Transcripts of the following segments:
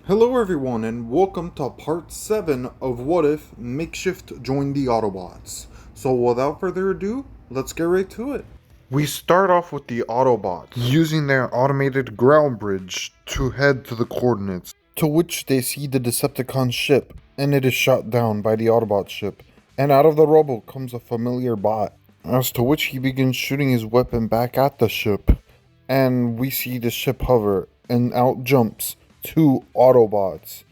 Hello everyone and welcome to part 7 of What If Makeshift joined the Autobots. So without further ado, let's get right to it. We start off with the Autobots using their automated ground bridge to head to the coordinates, to which they see the Decepticon ship, and it is shot down by the Autobot ship, and out of the rubble comes a familiar bot, as to which he begins shooting his weapon back at the ship, and we see the ship hover, and out jumps two Autobots,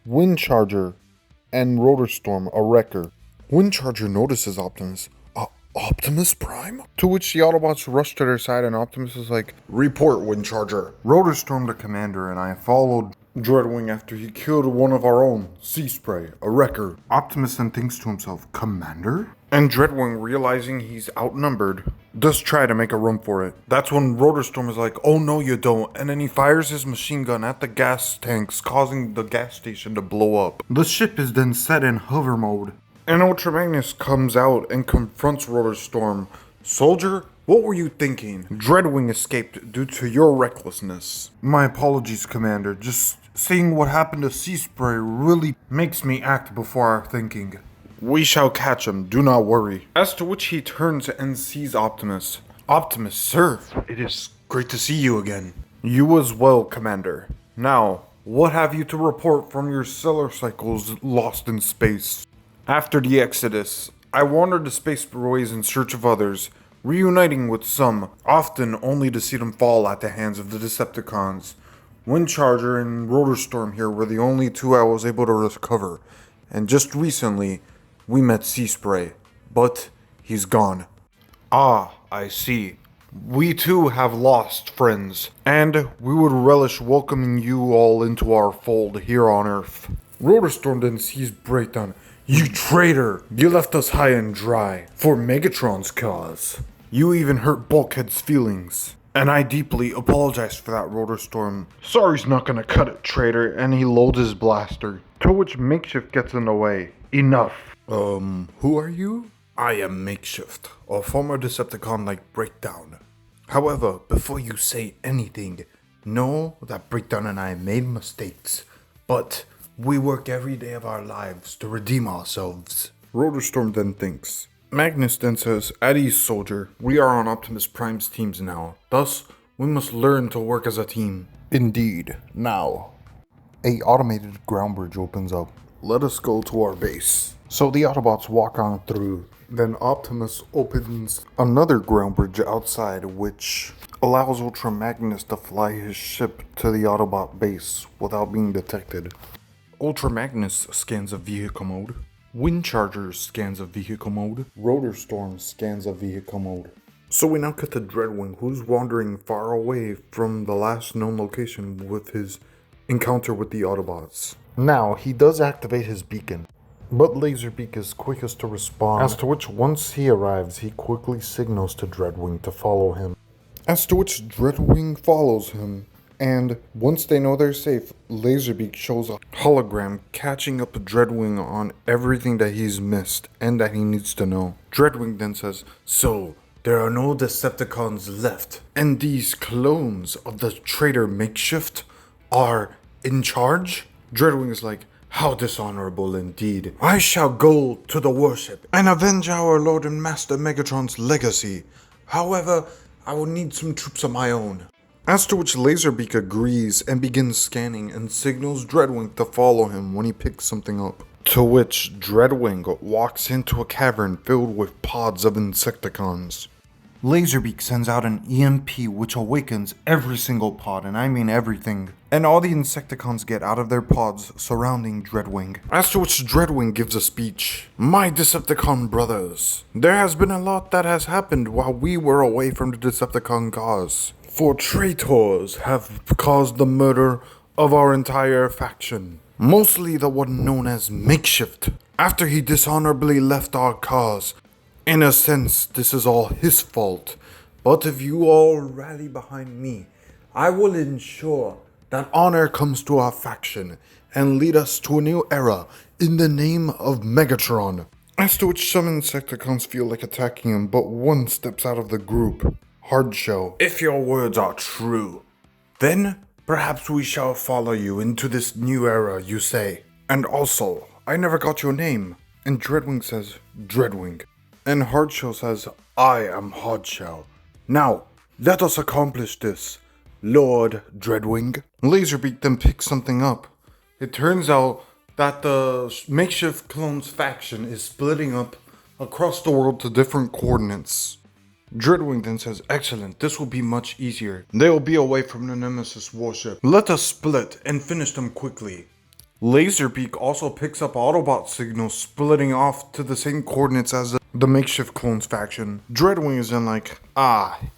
Windcharger and Rotorstorm, a wrecker. Windcharger notices Optimus. Optimus Prime? To which the Autobots rush to their side and Optimus is like, "Report, Windcharger." Rotorstorm, the commander, and I followed Dreadwing after he killed one of our own, Sea Spray, a wrecker. Optimus then thinks to himself, "Commander?" And Dreadwing, realizing he's outnumbered, does try to make a run for it. That's when Rotorstorm is like, "Oh no you don't," and then he fires his machine gun at the gas tanks, causing the gas station to blow up. The ship is then set in hover mode, and Ultra Magnus comes out and confronts Rotorstorm. "Soldier, what were you thinking? Dreadwing escaped due to your recklessness." "My apologies, Commander. Just seeing what happened to Sea Spray really makes me act before our thinking. We shall catch him, do not worry." As to which he turns and sees Optimus. "Optimus, sir, it is great to see you again." "You as well, Commander. Now, what have you to report from your stellar cycles lost in space?" "After the Exodus, I wandered the spaceways in search of others, reuniting with some, often only to see them fall at the hands of the Decepticons. Windcharger and Rotorstorm here were the only two I was able to recover, and just recently, we met Sea Spray, but he's gone." "Ah, I see. We too have lost friends, and we would relish welcoming you all into our fold here on Earth." Rotorstorm then sees Breakdown. "You traitor! You left us high and dry, for Megatron's cause. You even hurt Bulkhead's feelings. And I deeply apologize for that, Rotorstorm." "Sorry's not gonna cut it, traitor," and he loads his blaster. To which Makeshift gets in the way. "Enough." Who are you?" "I am Makeshift, a former Decepticon like Breakdown. However, before you say anything, know that Breakdown and I made mistakes, but we work every day of our lives to redeem ourselves." Rotorstorm then thinks. Magnus then says, "At ease, soldier. We are on Optimus Prime's teams now. Thus, we must learn to work as a team." "Indeed. Now, a automated ground bridge opens up. Let us go to our base." So the Autobots walk on through. Then Optimus opens another ground bridge outside, which allows Ultra Magnus to fly his ship to the Autobot base without being detected. Ultra Magnus scans a vehicle mode. Windcharger scans a vehicle mode. Rotorstorm scans a vehicle mode. So we now cut to Dreadwing, who's wandering far away from the last known location with his encounter with the Autobots. Now, he does activate his beacon, but Laserbeak is quickest to respond, as to which once he arrives, he quickly signals to Dreadwing to follow him. As to which Dreadwing follows him, and once they know they're safe, Laserbeak shows a hologram catching up Dreadwing on everything that he's missed and that he needs to know. Dreadwing then says, "So, there are no Decepticons left, and these clones of the traitor Makeshift are in charge?" Dreadwing is like, "How dishonorable indeed. I shall go to the warship and avenge our Lord and Master Megatron's legacy. However, I will need some troops of my own." As to which Laserbeak agrees and begins scanning and signals Dreadwing to follow him when he picks something up. To which Dreadwing walks into a cavern filled with pods of Insecticons. Laserbeak sends out an EMP which awakens every single pod, and I mean everything. And all the Insecticons get out of their pods surrounding Dreadwing. As to which Dreadwing gives a speech. "My Decepticon brothers, there has been a lot that has happened while we were away from the Decepticon cause. For traitors have caused the murder of our entire faction. Mostly the one known as Makeshift. After he dishonorably left our cause. In a sense, this is all his fault. But if you all rally behind me, I will ensure that honor comes to our faction and lead us to a new era in the name of Megatron." As to which some Insecticons feel like attacking him, but one steps out of the group. Hardshell. "If your words are true, then Perhaps we shall follow you into this new era, you say. And also, I never got your name. And Dreadwing says, Dreadwing. And Hardshell says, I am Hardshell. Now, let us accomplish this, Lord Dreadwing. Laserbeak then picks something up. It turns out that the Makeshift Clones faction is splitting up across the world to different coordinates. Dreadwing then says, excellent, this will be much easier. They will be away from the Nemesis warship. Let us split and finish them quickly. Laserbeak also picks up Autobot signals splitting off to the same coordinates as the Makeshift Clones faction. Dreadwing is then like,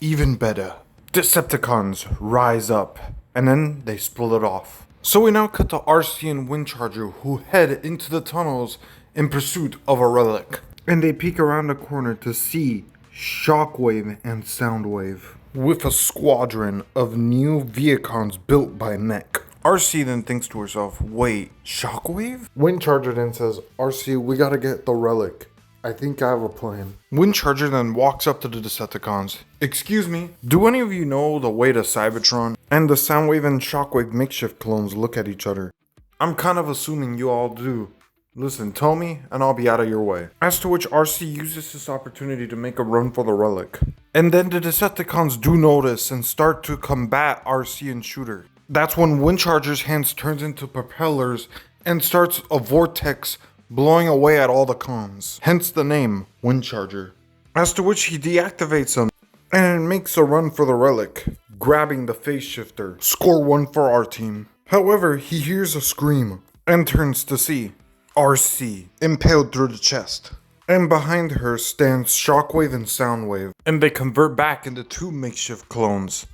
even better. Decepticons rise up, and then they split off. So we now cut to RC and Windcharger, who head into the tunnels in pursuit of a relic. And they peek around the corner to see Shockwave and Soundwave, with a squadron of new Vehicons built by Mech. RC then thinks to herself, wait, Shockwave? Windcharger then says, RC, we gotta get the relic. I think I have a plan. Windcharger then walks up to the Decepticons. Excuse me, do any of you know the way to Cybertron? And the Soundwave and Shockwave makeshift clones look at each other. I'm kind of assuming you all do. Listen, tell me, and I'll be out of your way. As to which RC uses this opportunity to make a run for the relic. And then the Decepticons do notice and start to combat RC and Shooter. That's when Windcharger's hands turns into propellers and starts a vortex blowing away at all the cons. Hence the name, Windcharger. As to which he deactivates them and makes a run for the relic, grabbing the phase shifter. Score 1 for our team. However, he hears a scream and turns to see RC impaled through the chest. And behind her stands Shockwave and Soundwave, and they convert back into two makeshift clones.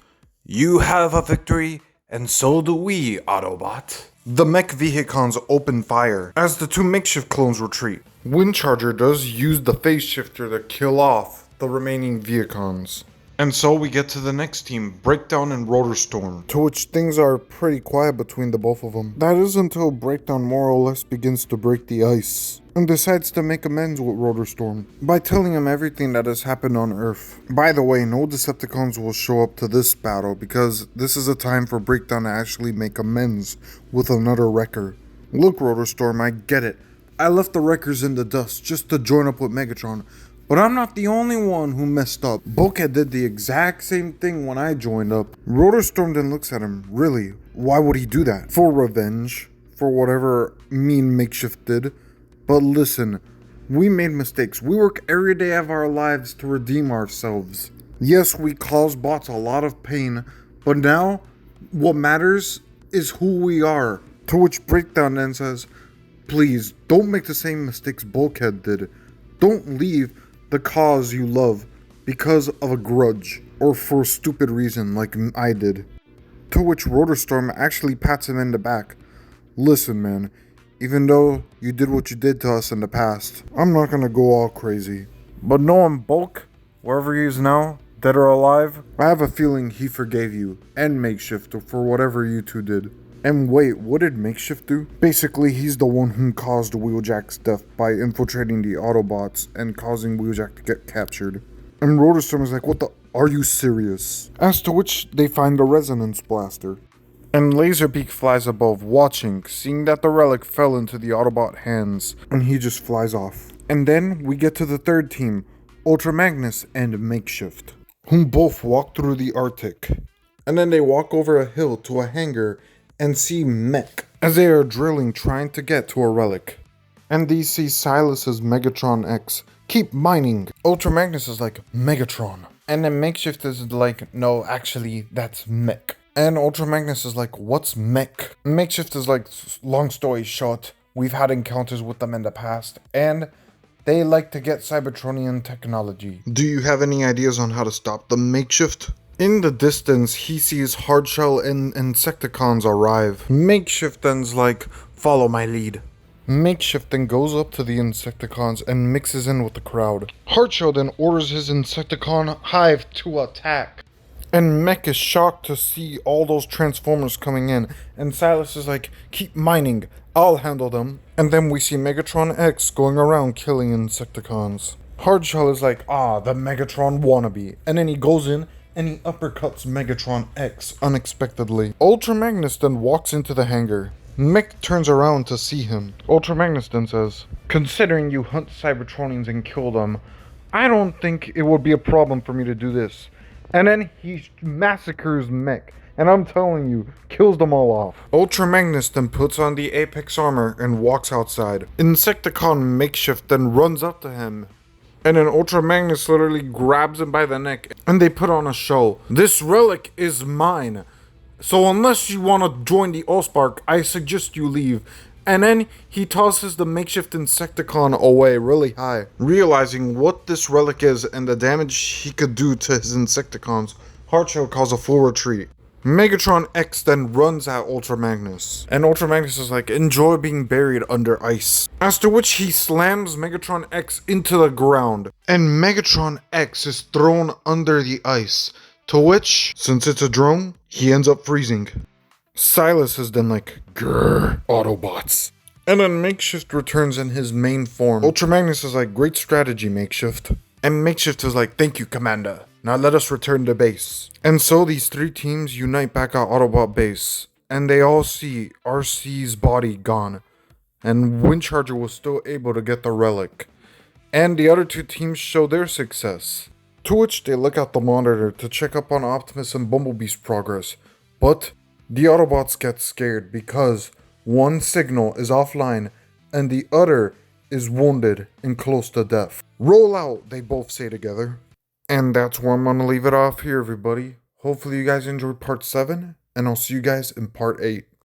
You have a victory, and so do we, Autobot. The mech Vehicons open fire as the two makeshift clones retreat. Windcharger does use the phase shifter to kill off the remaining Vehicons. And so we get to the next team, Breakdown and Rotorstorm, to which things are pretty quiet between the both of them. That is until Breakdown more or less begins to break the ice and decides to make amends with Rotorstorm by telling him everything that has happened on Earth. By the way, no Decepticons will show up to this battle because this is a time for Breakdown to actually make amends with another Wrecker. Look, Rotorstorm, I get it. I left the Wreckers in the dust just to join up with Megatron. But I'm not the only one who messed up. Bulkhead did the exact same thing when I joined up. Rotorstorm then looks at him. Really? Why would he do that? For revenge. For whatever mean Makeshift did. But listen, we made mistakes. We work every day of our lives to redeem ourselves. Yes, we cause bots a lot of pain. But now, what matters is who we are. To which Breakdown then says, please, don't make the same mistakes Bulkhead did. Don't leave the cause you love because of a grudge or for a stupid reason like I did. To which Rotorstorm actually pats him in the back. Listen, man, even though you did what you did to us in the past, I'm not gonna go all crazy. But knowing Bulk, wherever he is now, dead or alive, I have a feeling he forgave you and Makeshift for whatever you two did. And wait, what did Makeshift do? Basically, he's the one who caused Wheeljack's death by infiltrating the Autobots and causing Wheeljack to get captured. And Rotorstorm is like, what the? Are you serious? As to which they find the Resonance Blaster. And Laserbeak flies above, watching, seeing that the relic fell into the Autobot hands, and he just flies off. And then we get to the third team, Ultra Magnus and Makeshift, whom both walk through the Arctic. And then they walk over a hill to a hangar and see Mech as they are drilling trying to get to a relic. And they see Silas's Megatron X. Keep mining. Ultra Magnus is like, Megatron. And then Makeshift is like, no, actually, that's Mech. And Ultra Magnus is like, what's Mech? Makeshift is like, long story short, we've had encounters with them in the past, and they like to get Cybertronian technology. Do you have any ideas on how to stop the Makeshift? In the distance, he sees Hardshell and Insecticons arrive. Makeshift then's like, follow my lead. Makeshift then goes up to the Insecticons and mixes in with the crowd. Hardshell then orders his Insecticon hive to attack. And Mech is shocked to see all those Transformers coming in. And Silas is like, keep mining, I'll handle them. And then we see Megatron X going around killing Insecticons. Hardshell is like, the Megatron wannabe. And then he goes in and he uppercuts Megatron X unexpectedly. Ultra Magnus then walks into the hangar. Mech turns around to see him. Ultra Magnus then says, "Considering you hunt Cybertronians and kill them, I don't think it would be a problem for me to do this." And then he massacres Mech, and I'm telling you, kills them all off. Ultra Magnus then puts on the Apex armor and walks outside. Insecticon Makeshift then runs up to him, and then Ultra Magnus literally grabs him by the neck, and they put on a show. "This relic is mine, so unless you want to join the Allspark, I suggest you leave." And then he tosses the Makeshift Insecticon away really high. Realizing what this relic is and the damage he could do to his Insecticons, Hardshell calls a full retreat. Megatron X then runs at Ultra Magnus, and Ultra Magnus is like, "Enjoy being buried under ice." After which he slams Megatron X into the ground, and Megatron X is thrown under the ice, to which, since it's a drone, he ends up freezing. Silas is then like, "Grrr, Autobots." And then Makeshift returns in his main form. Ultra Magnus is like, "Great strategy, Makeshift." And Makeshift is like, "Thank you, Commander. Now let us return to base." And so these three teams unite back at Autobot base, and they all see RC's body gone, and Windcharger was still able to get the relic. And the other two teams show their success, to which they look at the monitor to check up on Optimus and Bumblebee's progress. But the Autobots get scared because one signal is offline and the other is wounded and close to death. "Roll out," they both say together. And that's where I'm gonna leave it off here, everybody. Hopefully you guys enjoyed part 7, and I'll see you guys in part 8.